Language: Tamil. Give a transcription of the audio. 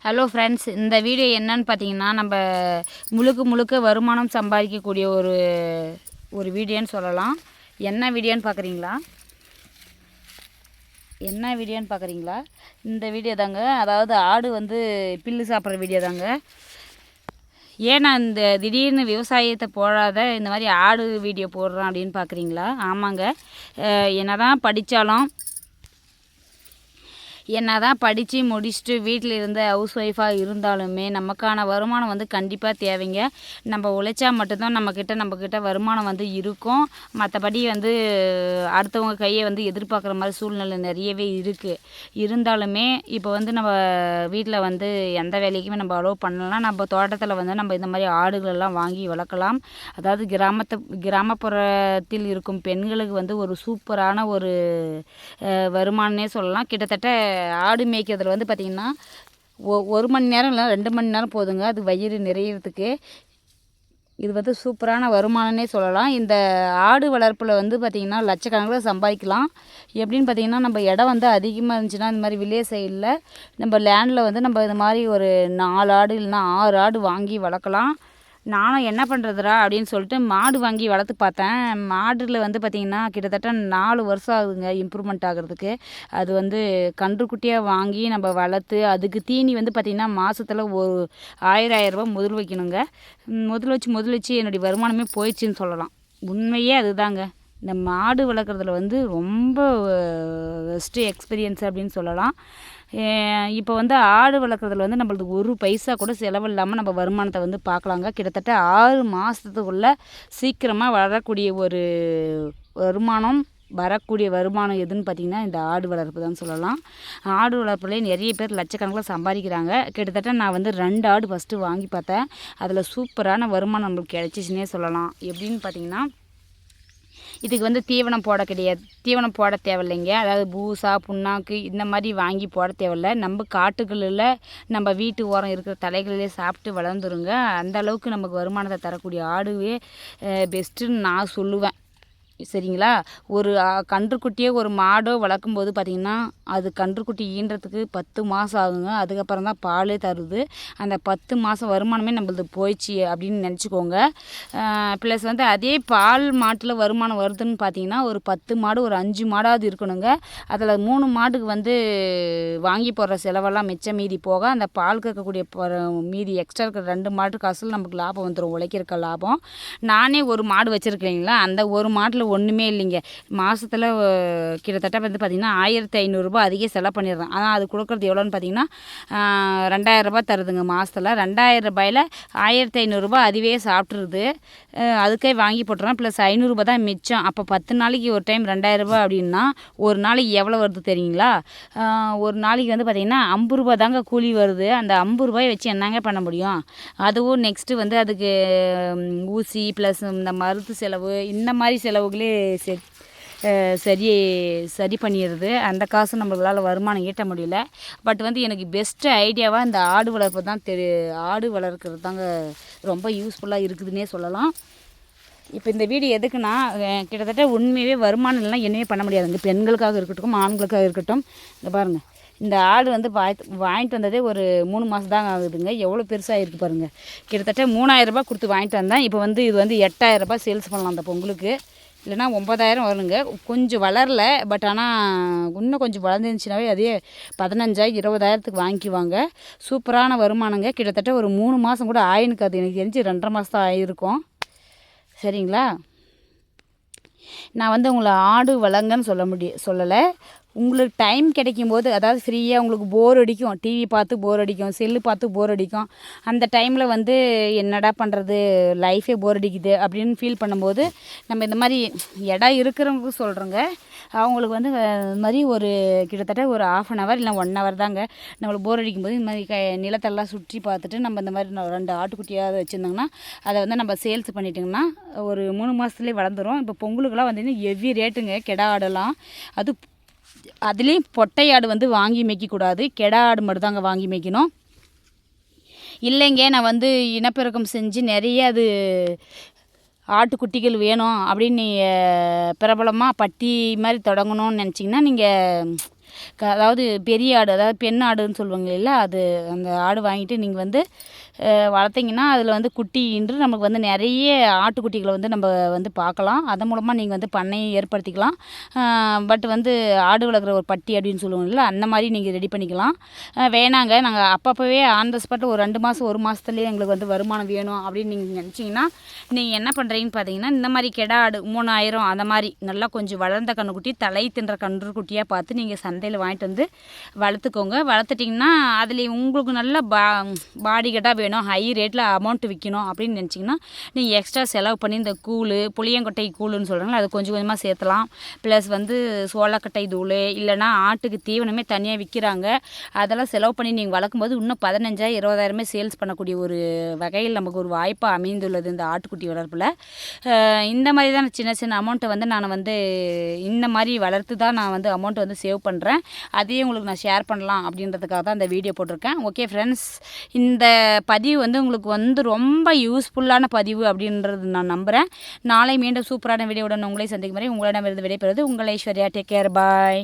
ஹலோ ஃப்ரெண்ட்ஸ், இந்த வீடியோ என்னன்னு பார்த்தீங்கன்னா, நம்ம முழுக்க வருமானம் சம்பாதிக்கக்கூடிய ஒரு வீடியோன்னு சொல்லலாம். என்ன வீடியோன்னு பார்க்குறீங்களா? இந்த வீடியோ தாங்க. அதாவது ஆடு பில்லு சாப்பிட்ற வீடியோ தாங்க. ஏன்னா இந்த திடீர்னு விவசாயத்தை போடாத இந்த மாதிரி ஆடு வீடியோ போடுறோம் அப்படின்னு பார்க்குறீங்களா? ஆமாங்க. என்னதான் படித்து முடிச்சுட்டு வீட்டில் இருந்த ஹவுஸ் ஒய்ஃபாக இருந்தாலுமே நமக்கான வருமானம் கண்டிப்பாக தேவைங்க. நம்ம உழைச்சா மட்டும்தான் நம்மக்கிட்ட வருமானம் இருக்கும். மற்றபடி அடுத்தவங்க கையை எதிர்பார்க்குற மாதிரி சூழ்நிலை நிறையவே இருக்குது. இருந்தாலுமே இப்போ நம்ம வீட்டில் எந்த வேலைக்குமே நம்ம அலோவ் பண்ணலாம். நம்ம தோட்டத்தில் நம்ம இந்த மாதிரி ஆடுகளெல்லாம் வாங்கி வளர்க்கலாம். அதாவது கிராமப்புறத்தில் இருக்கும் பெண்களுக்கு ஒரு சூப்பரான ஒரு வருமானமே சொல்லலாம். கிட்டத்தட்ட ஆடு மேய்க்கிறதுல பார்த்திங்கன்னா 1 மணி நேரம் இல்லை 2 மணி நேரம் போதுங்க அது வயிறு நிறையிறதுக்கு. இது சூப்பரான வருமானம்னே சொல்லலாம். இந்த ஆடு வளர்ப்பில் பார்த்திங்கன்னா லட்சக்கணக்கில் சம்பாதிக்கலாம். எப்படின்னு பார்த்திங்கன்னா, நம்ம இடம் அதிகமாக இருந்துச்சுன்னா இந்த மாதிரி வில்லேஜ் சைடில் நம்ம லேண்டில் நம்ம இது மாதிரி ஒரு 4 ஆடு இல்லைன்னா 6 ஆடு வாங்கி வளர்க்கலாம். நானும் என்ன பண்ணுறதுடா அப்படின்னு சொல்லிட்டு மாடு வாங்கி வளர்த்து பார்த்தேன். மாடில் பார்த்திங்கன்னா கிட்டத்தட்ட 4 வருஷம் ஆகுதுங்க இம்ப்ரூவ்மெண்ட் ஆகிறதுக்கு. அது கன்றுக்குட்டியாக வாங்கி நம்ம வளர்த்து அதுக்கு தீனி பார்த்திங்கன்னா மாதத்தில் ஒரு 1000 ரூபா முதல் வைக்கணுங்க. முதல் வச்சு என்னுடைய வருமானமே போயிடுச்சுன்னு சொல்லலாம். உண்மையே அதுதாங்க. இந்த மாடு வளர்க்குறதுல ரொம்ப பெஸ்ட்டு எக்ஸ்பீரியன்ஸ் அப்படின்னு சொல்லலாம். இப்போ ஆடு வளர்க்குறதுல நம்மளுக்கு ஒரு பைசா கூட செலவு இல்லாமல் நம்ம வருமானத்தை பார்க்கலாங்க. கிட்டத்தட்ட 6 மாதத்துக்குள்ளே சீக்கிரமாக வரக்கூடிய வருமானம் எதுன்னு பார்த்திங்கன்னா இந்த ஆடு வளர்ப்பு தான் சொல்லலாம். ஆடு வளர்ப்புலேயே நிறைய பேர் லட்சக்கணக்கில் சம்பாதிக்கிறாங்க. கிட்டத்தட்ட நான் 2 ஆடு ஃபஸ்ட்டு வாங்கி பார்த்தேன். அதில் சூப்பரான வருமானம் நம்மளுக்கு கிடச்சிச்சின்னே சொல்லலாம். எப்படின்னு பார்த்திங்கன்னா, இதுக்கு தீவனம் போட தேவையில்லைங்க. அதாவது பூசா புண்ணாக்கு இந்த மாதிரி வாங்கி போட தேவையில்லை. நம்ம காட்டுகளில் நம்ம வீட்டு ஓரம் இருக்கிற தலைகளிலே சாப்பிட்டு வளர்ந்துருங்க. அந்த அளவுக்கு நமக்கு வருமானத்தை தரக்கூடிய ஆடுவே பெஸ்ட்டுன்னு நான் சொல்லுவேன். சரிங்களா? ஒரு கன்றுக்குட்டியே ஒரு மாடோ வளர்க்கும்போது பார்த்திங்கன்னா அது கன்றுக்குட்டி ஈன்றதுக்கு 10 மாதம் ஆகுங்க. அதுக்கப்புறம் தான் பாலே தருது. அந்த 10 மாதம் வருமானமே நம்மளது போயிடுச்சு அப்படின்னு நினச்சிக்கோங்க. ப்ளஸ் அதே பால் மாட்டில் வருமானம் வருதுன்னு பார்த்திங்கன்னா ஒரு 10 மாடு ஒரு 5 மாடாவது இருக்கணுங்க. அதில் 3 மாட்டுக்கு வாங்கி போடுற செலவெல்லாம் மிச்சம் மீதி போக அந்த பால் கறக்கக்கூடிய மீதி எக்ஸ்ட்ரா இருக்கிற 2 மாட்டுக்கு அசல் நமக்கு லாபம் வந்துடும். உழைக்கிறக்க லாபம். நானே ஒரு மாடு வச்சுருக்கேங்களா, அந்த ஒரு மாட்டில் ஒன்றுமே இல்லைங்க. மாதத்தில் கிட்டத்தட்ட பார்த்திங்கன்னா 1500 ரூபா அதிக செலவு பண்ணிடுறேன். ஆனால் அது கொடுக்குறது எவ்வளோன்னு பார்த்திங்கன்னா 2000 ரூபா தருதுங்க மாதத்தில். 2000 ரூபாயில் 1500 ரூபா அதுவே சாப்பிட்ருது. அதுக்கே வாங்கி போட்டுறேன். ப்ளஸ் 500 ரூபா தான் மிச்சம். அப்போ 10 நாளைக்கு ஒரு டைம் 2000 ரூபா அப்படின்னா ஒரு நாளைக்கு எவ்வளோ வருது தெரியுங்களா? ஒரு நாளைக்கு பார்த்திங்கன்னா 50 ரூபா தாங்க கூலி வருது. அந்த 50 ரூபாயை வச்சு என்னங்க பண்ண முடியும்? அதுவும் நெக்ஸ்ட்டு அதுக்கு ஊசி ப்ளஸ் இந்த மருந்து செலவு இந்த மாதிரி செலவுகளே சரி பண்ணிடுது. அந்த காசு நம்மளால் வருமானம் ஈட்ட முடியல. பட் எனக்கு பெஸ்ட்டு ஐடியாவாக இந்த ஆடு வளர்ப்பு தான் ஆடு வளர்க்குறது தாங்க ரொம்ப யூஸ்ஃபுல்லாக இருக்குதுன்னே சொல்லலாம். இப்போ இந்த வீடியோ எதுக்குன்னா, கிட்டத்தட்ட உண்மையாகவே வருமானம் இல்லைனா என்னவே பண்ண முடியாதுங்க. பெண்களுக்காக இருக்கட்டும் ஆண்களுக்காக இருக்கட்டும். இந்த பாருங்கள், இந்த ஆடு வாங்கிட்டு வந்ததே ஒரு 3 மாதம் தாங்க ஆகுதுங்க. எவ்வளோ பெருசாக இருக்குது பாருங்கள். கிட்டத்தட்ட 3000 ரூபா கொடுத்து வாங்கிட்டு வந்தேன். இப்போ இது 8000 ரூபா சேல்ஸ் பண்ணலாம் அந்த பொங்கலுக்கு. இல்லைனா 9000 வருங்க. கொஞ்சம் வளரல. பட் ஆனால் இன்னும் கொஞ்சம் வளர்ந்துருந்துச்சுனாவே அதே 15,000 20,000த்துக்கு வாங்கிக்குவாங்க. சூப்பரான வருமானங்க. கிட்டத்தட்ட ஒரு 3 மாதம் கூட ஆயினுக்கு. அது எனக்கு தெரிஞ்சு 2.5 மாதம் தான் ஆகிருக்கும். சரிங்களா? நான் உங்களை ஆடு வளங்கன்னு சொல்லலை. உங்களுக்கு டைம் கிடைக்கும்போது, அதாவது ஃப்ரீயாக உங்களுக்கு போர் அடிக்கும், டிவி பார்த்து போர் அடிக்கும், செல்லு பார்த்து போர் அடிக்கும். அந்த டைமில் என்னடா பண்ணுறது, லைஃபே போர் அடிக்குது அப்படின்னு ஃபீல் பண்ணும்போது நம்ம இந்த மாதிரி இடம் இருக்கிறவங்க சொல்கிறோங்க. அவங்களுக்கு இது மாதிரி ஒரு கிட்டத்தட்ட ஒரு 1/2 hour இல்லை 1 hour தாங்க. நம்மளுக்கு போர் அடிக்கும்போது இந்த மாதிரி நிலத்தெல்லாம் சுற்றி பார்த்துட்டு நம்ம இந்த மாதிரி 2 ஆட்டுக்குட்டியாவது வச்சுருந்தோங்கன்னா அதை நம்ம சேல்ஸ் பண்ணிட்டோங்கன்னா ஒரு 3 மாதத்துலேயே வளர்ந்துடும். இப்போ பொங்கலுக்கெல்லாம் ஹெவி ரேட்டுங்க கெடா ஆடெல்லாம். அதுலேயும் பொட்டை ஆடு வாங்கி மேய்க்கக்கூடாது. கெடா ஆடு மட்டும் தாங்க வாங்கி மேய்க்கணும். இல்லைங்க, நான் இனப்பெருக்கம் செஞ்சு நிறைய அது ஆட்டுக்குட்டிகள் வேணும் அப்படின்னு பிரபலமாக பட்டி மாதிரி தொடங்கணும்னு நினச்சிங்கன்னா நீங்கள் அதாவது பெரிய ஆடு, அதாவது பெண் ஆடுன்னு சொல்லுவாங்க இல்லை, அது அந்த ஆடு வாங்கிட்டு நீங்கள் வந்து வளர்த்திங்கன்னா அதில் வந்து குட்டின்று நமக்கு வந்து நிறைய ஆட்டுக்குட்டிகளை வந்து நம்ம வந்து பார்க்கலாம். அதன் மூலமாக நீங்கள் வந்து பண்ணையை ஏற்படுத்திக்கலாம். பட் வந்து ஆடு வளர்க்குற ஒரு பட்டி அப்படின்னு சொல்லுவோம்ல, அந்த மாதிரி நீங்கள் ரெடி பண்ணிக்கலாம். வேணாங்க நாங்கள் அப்பப்போவே ஆன் த ஸ்பாட் ஒரு 2 மாதம் 1 மாதத்துலேயே எங்களுக்கு வந்து வருமானம் வேணும் அப்படின்னு நீங்கள் நினச்சிங்கன்னா நீங்கள் என்ன பண்ணுறீங்கன்னு பார்த்தீங்கன்னா, இந்த மாதிரி கெடா ஆடு 3000 அந்த மாதிரி நல்லா கொஞ்சம் வளர்ந்த கன்றுக்குட்டி, தலை தின்ற கன்றுக்குட்டியாக பார்த்து நீங்கள் சந்தையில் வாங்கிட்டு வந்து வளர்த்துக்கோங்க. வளர்த்துட்டிங்கன்னா அதில் உங்களுக்கு நல்ல பாடி கெட்டாக வேணும், ஹை ரேட்டில் அமௌண்ட் விற்கணும் அப்படின்னு நினச்சிங்கன்னா நீங்கள் எக்ஸ்ட்ரா செலவு பண்ணி இந்த கூழ், புளியங்கொட்டை கூழுன்னு சொல்கிறாங்களா, அது கொஞ்சம் கொஞ்சமாக சேர்த்தலாம். ப்ளஸ் வந்து சோளக்கட்டை தூள் இல்லைனா ஆட்டுக்கு தீவனமே தனியாக விற்கிறாங்க. அதெல்லாம் செலவு பண்ணி நீங்கள் வளர்க்கும்போது இன்னும் 15,000 20,000 சேல்ஸ் பண்ணக்கூடிய ஒரு வகையில் நமக்கு ஒரு வாய்ப்பாக அமைந்துள்ளது இந்த ஆட்டுக்குட்டி வளர்ப்பில். இந்த மாதிரி தான் சின்ன சின்ன அமௌண்ட்டை வந்து நான் வந்து இந்த மாதிரி வளர்த்து தான் நான் வந்து அமௌண்ட்டை வந்து சேவ் பண்ணுறேன். அதையும் உங்களுக்கு நான் ஷேர் பண்ணலாம் அப்படின்றதுக்காக தான் இந்த வீடியோ போட்டிருக்கேன். ஓகே ஃப்ரெண்ட்ஸ், இந்த பதிவு வந்து உங்களுக்கு வந்து ரொம்ப யூஸ்ஃபுல்லான பதிவு அப்படின்றது நான் நம்புகிறேன். நாளை மீண்டும் சூப்பரான வீடியோவுடன் உங்களை சந்திக்கும் வரை உங்களிடமிருந்து விடைபெறுவது உங்கள் ஐஸ்வர்யா. டேக் கேர், பாய்.